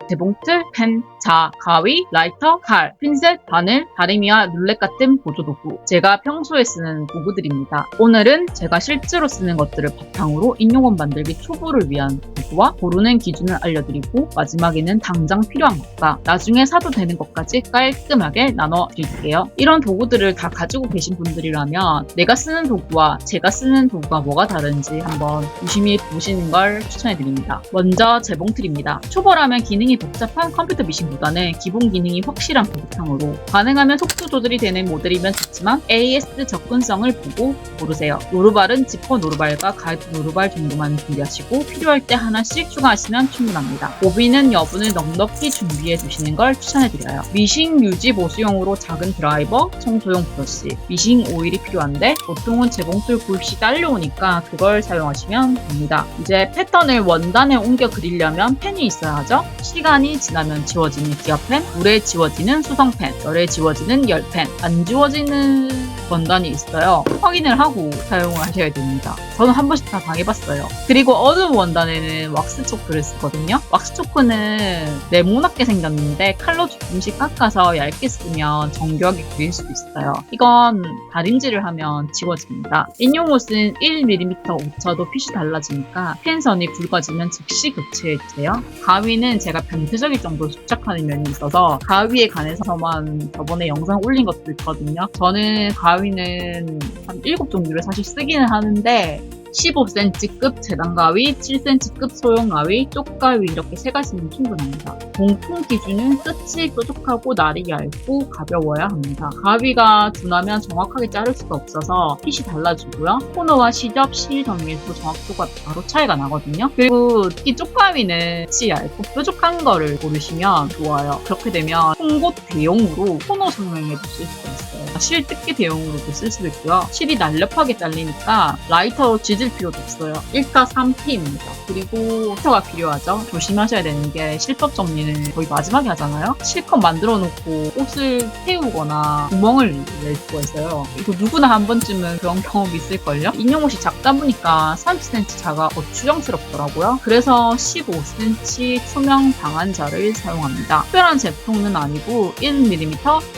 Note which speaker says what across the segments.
Speaker 1: 재봉틀, 펜, 자, 가위, 라이터, 칼, 핀셋, 바늘, 다리미와 룰렛 같은 보조도구. 제가 평소에 쓰는 도구들입니다. 오늘은 제가 실제로 쓰는 것들을 바탕으로 인용원 만들기 초보를 위한 도구와 고르는 기준을 알려드리고 마지막에는 당장 필요한 것과 나중에 사도 되는 것까지 깔끔하게 나눠드릴게요. 이런 도구들을 다 가지고 계신 분들이라면 내가 쓰는 도구와 제가 쓰는 도구가 뭐가 다른지 한번 유심히 보시는 걸 추천해드립니다. 먼저 재봉틀입니다. 초보라면 기능이 복잡한 컴퓨터 미싱보다는 기본 기능이 확실한 바탕으로 가능하면 속도 조절이 되는 모델이면 좋지만 AS 접근성을 보고 고르세요. 노루발은 지퍼 노루발과 가이드 노루발 정도만 준비하시고 필요할 때 하나씩 추가하시면 충분합니다. 보비는 여분을 넉넉히 준비해 두시는 걸 추천해드려요. 미싱 유지 보수용으로 작은 드라이버, 청소용 브러쉬, 미싱 오일이 필요한데 보통은 재봉틀 굴시 딸려오니까 그걸 사용하시면 됩니다. 이제 패턴을 원단에 옮겨 그리려면 펜이 있어야 하죠. 시간이 지나면 지워지는 기어펜, 물에 지워지는 수성펜, 열에 지워지는 열펜, 안 지워지는 원단이 있어요. 확인을 하고 사용을 하셔야 됩니다. 저는 한 번씩 다 당해봤어요. 그리고 어두운 원단에는 왁스 초크를 쓰거든요. 왁스 초크는 네모나게 생겼는데 칼로 조금씩 깎아서 얇게 쓰면 정교하게 그릴 수도 있어요. 이건 다림질을 하면 지워집니다. 인용 옷은 1mm 오차도 핏이 달라지니까 펜선이 굵어지면 즉시 교체해주세요. 가위는 제가 변태적일 정도로 집착하는 면이 있어서 가위에 관해서만 저번에 영상 올린 것도 있거든요. 저는 가위는 한 7종류를 사실 쓰기는 하는데 15cm급 재단가위, 7cm급 소형가위, 쪽가위 이렇게 세 가지는 충분합니다. 공품 기준은 끝이 뾰족하고 날이 얇고 가벼워야 합니다. 가위가 둔하면 정확하게 자를 수가 없어서 핏이 달라지고요. 코너와 시접, 실 정밀도 정확도가 바로 차이가 나거든요. 그리고 특히 쪽가위는 끝이 얇고 뾰족한 거를 고르시면 좋아요. 그렇게 되면 송곳 대용으로 코너 성형에도 쓸 수가 있어요. 실 뜯기 대용으로도 쓸 수도 있고요. 실이 날렵하게 잘리니까 라이터로 지질 필요도 없어요. 1가 3P입니다. 그리고 히터가 필요하죠. 조심하셔야 되는 게 실밥 정리는 거의 마지막에 하잖아요. 실컷 만들어 놓고 옷을 태우거나 구멍을 낼 수가 있어요. 이거 누구나 한 번쯤은 그런 경험이 있을걸요. 인용옷이 작다 보니까 30cm 자가 추정스럽더라고요. 그래서 15cm 투명 방한자를 사용합니다. 특별한 제품은 아니고 1mm,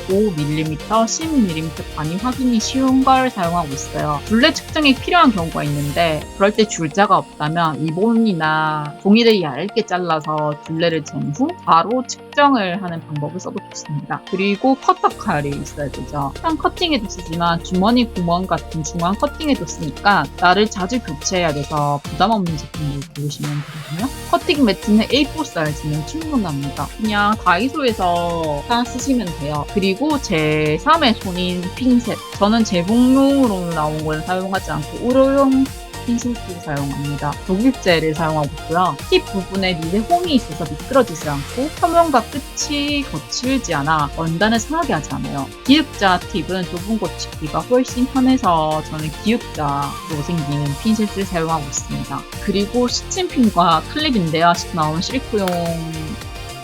Speaker 1: 5mm, 10mm 반이 확인이 쉬운 걸 사용하고 있어요. 둘레 측정이 필요한 경우가 있는데 그럴 때 줄자가 없다면 리본이나 종이를 얇게 잘라서 둘레를 잰 후 바로 측정을 하는 방법을 써도 좋습니다. 그리고 커터 칼이 있어야 되죠. 일단 커팅에도 쓰지만 주머니 구멍 같은 중앙 커팅에도 쓰니까 날을 자주 교체해야 돼서 부담 없는 제품으로 고르시면 되거든요. 커팅 매트는 A4 사이즈면 충분합니다. 그냥 다이소에서 하나 쓰시면 돼요. 그리고 제3의 손인 핀셋. 저는 재봉용으로 나온 걸 사용하지 않고 의료용 핀셋을 사용합니다. 독일제를 사용하고 있고요. 팁 부분에 릴에 홈이 있어서 미끄러지지 않고 표면과 끝이 거칠지 않아 원단을 상하게 하지 않아요. 기역자 팁은 좁은 고치기가 훨씬 편해서 저는 기역자로 생긴 핀셋을 사용하고 있습니다. 그리고 시침핀과 클립인데요. 나온 실크용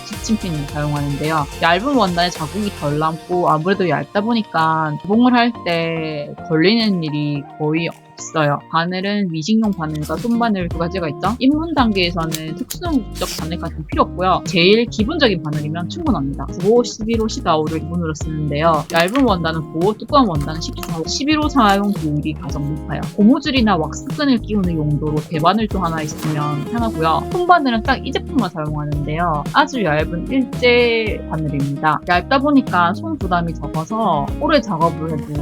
Speaker 1: 시침핀을 사용하는데요. 얇은 원단에 자국이 덜 남고 아무래도 얇다 보니까 재봉을 할 때 걸리는 일이 거의 없어요. 바늘은 미싱용 바늘과 손바늘 두 가지가 있죠. 입문 단계에서는 특수 목적 바늘까지 필요 없고요. 제일 기본적인 바늘이면 충분합니다. 9호, 11호, 15호를 기본으로 쓰는데요. 얇은 원단은 9호, 두꺼운 원단은 14호, 11호 사용 비율이 가장 높아요. 고무줄이나 왁스끈을 끼우는 용도로 대바늘도 하나 있으면 편하고요. 손바늘은 딱 이 제품만 사용하는데요. 아주 얇은 일제 바늘입니다. 얇다 보니까 손 부담이 적어서 오래 작업을 해도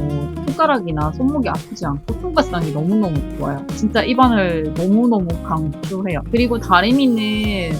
Speaker 1: 손가락이나 손목이 아프지 않고 통과성이 너무너무 좋아요. 진짜 이 바늘 너무너무 강추해요. 그리고 다리미는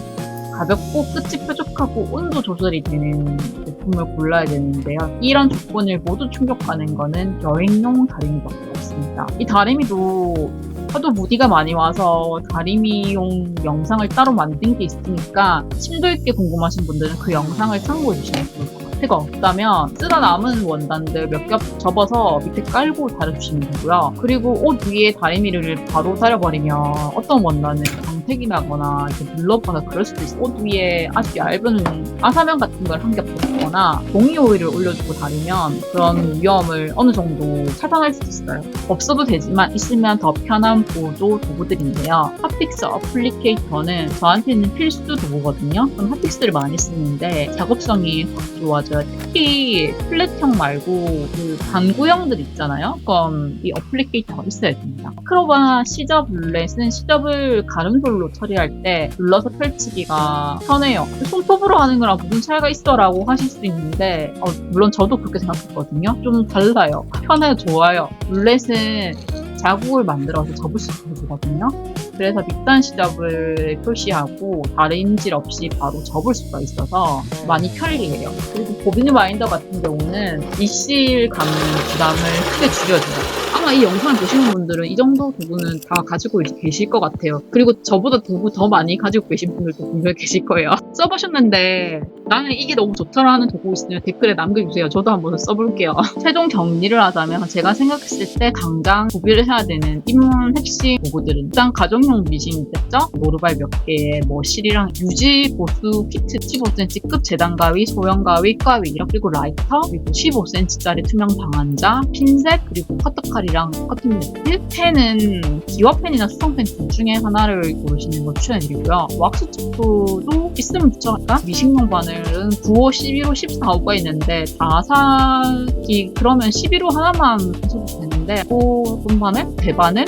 Speaker 1: 가볍고 끝이 뾰족하고 온도 조절이 되는 제품을 골라야 되는데요. 이런 조건을 모두 충족하는 거는 여행용 다리미밖에 없습니다. 이 다리미도 하도 무디가 많이 와서 다리미용 영상을 따로 만든 게 있으니까 심도 있게 궁금하신 분들은 그 영상을 참고해 주시면 좋을 것 같아요. 매트가 없다면 쓰다 남은 원단들 몇 겹 접어서 밑에 깔고 다려주시면 되고요. 그리고 옷 위에 다리미를 바로 다려버리면 어떤 원단은 광택이 나거나 이렇게 눌러거나 그럴 수도 있어요. 옷 위에 아주 얇은 아사면 같은 걸 한 겹 덮거나 종이 오일을 올려주고 다리면 그런 위험을 어느 정도 차단할 수 있어요. 없어도 되지만 있으면 더 편한 보조 도구들인데요. 핫픽스 어플리케이터는 저한테는 필수 도구거든요. 저는 핫픽스를 많이 쓰는데 작업성이 확 좋아져요. 특히 플랫형 말고 그 반구형들 있잖아요. 그럼 이 어플리케이터가 있어야 됩니다. 크로바나 시저 블렛은 시접을 가름돌로 처리할 때 눌러서 펼치기가 편해요. 손톱으로 하는 거랑 무슨 차이가 있어라고 하실 수 있는데 물론 저도 그렇게 생각했거든요. 좀 달라요. 편해요. 좋아요. 블렛은 자국을 만들어서 접을 수 있거든요. 그래서 밑단 시접을 표시하고 다림질 없이 바로 접을 수가 있어서 많이 편리해요. 그리고 보비뉴 와인더 같은 경우는 이실 감는 부담을 크게 줄여줘요. 아마 이 영상을 보시는 분들은 이 정도 도구는 다 가지고 계실 것 같아요. 그리고 저보다 도구 더 많이 가지고 계신 분들도 분명히 계실 거예요. 써보셨는데 나는 이게 너무 좋더라 하는 도구 있으면 댓글에 남겨주세요. 저도 한번 써볼게요. 최종 정리를 하자면 제가 생각했을 때 당장 구비를 해야 되는 입문 핵심 도구들은 일단 가정용 미싱 됐죠? 노루발 몇 개에 뭐 실이랑 유지 보수 키트 15cm급 재단 가위, 소형 가위, 가위 그리고 라이터 그리고 15cm짜리 투명 방한자, 핀셋 그리고 커터칼이랑 커팅 매트 펜은 기와펜이나 수성펜 둘 중에 하나를 고르시는 걸 추천해드리고요. 왁스 칩도 있으면 붙여갈까? 미싱용 바늘은 9호, 11호, 14호가 있는데 다 사기 그러면 11호 하나만 사셔도 되는데 돈바늘, 대바늘,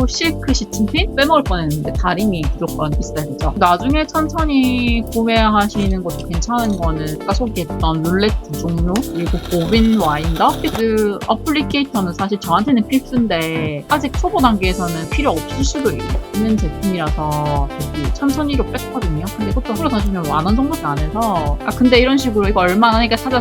Speaker 1: 실크 시침핀 빼먹을 뻔했는데 다림이 무조건 있어야 되죠. 나중에 천천히 구매하시는 것도 괜찮은 거는 아까 소개했던 룰렛 두 종류 그리고 보빈 와인더 그 어플리케이터는 사실 저한테는 필수인데 아직 초보 단계에서는 필요 없을 수도 있는 제품이라서 천천히로 뺐거든요. 근데 그것도 하러 다니면 10,000원 정도밖에 안 해서 근데 이런 식으로 이거 얼마 하니까 사자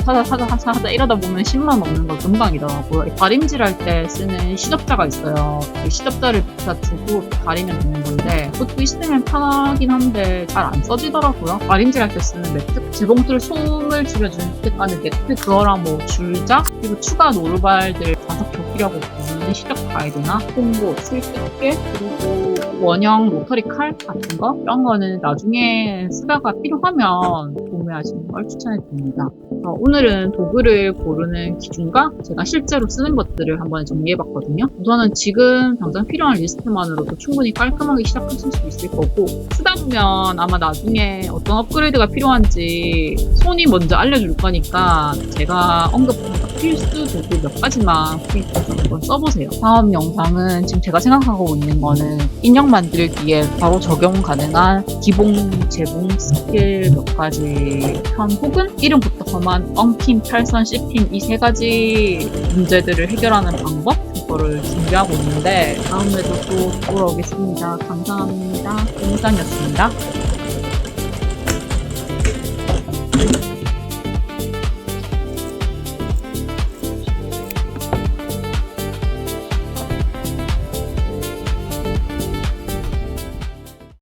Speaker 1: 이러다 보면 10만 넘는 거 금방이더라고요. 다림질할 때 쓰는 시접자가 있어요. 그 시접자를 붙여주고 다리면 되는 건데 그것도 있으면 편하긴 한데 잘 안 써지더라고요. 다림질할 때 쓰는 매트, 지봉틀 솜을 줄여주는 듯하는 매트 그거랑 뭐 줄자 그리고 추가 노루발들 5개 필요하고 부분은 시접 가이드나 홍보, 실습계 그리고 원형 로터리 칼 같은 거 이런 거는 나중에 쓰다가 필요하면 구매하시는 걸 추천해드립니다. 오늘은 도구를 고르는 기준과 제가 실제로 쓰는 것들을 한번 정리해봤거든요. 우선은 지금 당장 필요한 리스트만으로도 충분히 깔끔하게 시작하실 수 있을 거고 쓰다 보면 아마 나중에 어떤 업그레이드가 필요한지 손이 먼저 알려줄 거니까 제가 언급한 필수 도구 몇 가지만 구입해서 한번 써보세요. 다음 영상은 지금 제가 생각하고 있는 거는 인형 만들기에 바로 적용 가능한 기본 재봉 스킬 몇 가지 편 혹은 이름부터 험한 엉핀, 탈선, 씹힌 이 세 가지 문제들을 해결하는 방법 그거를 준비하고 있는데 다음에도 또 돌아오겠습니다. 감사합니다. 김상이었습니다.